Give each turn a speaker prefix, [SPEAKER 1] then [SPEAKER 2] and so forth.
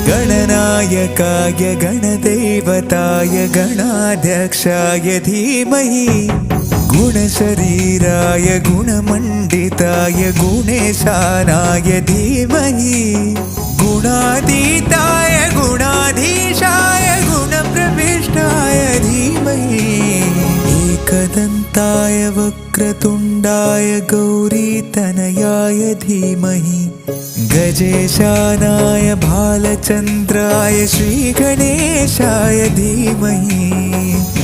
[SPEAKER 1] गणनायकाय गणदेवताय गणाध्यक्षाय धीमहि गुणशरीराय गुणमण्डिताय गुणेशानाय धीमहि गुणातीताय गुणाधीशाय गुणप्रविष्टाय धीमहि एकदन्ताय वक्रतुण्डाय गौरीतनयाय धीमहि गजेशानाय भालचन्द्राय श्रीगणेशाय धीमहि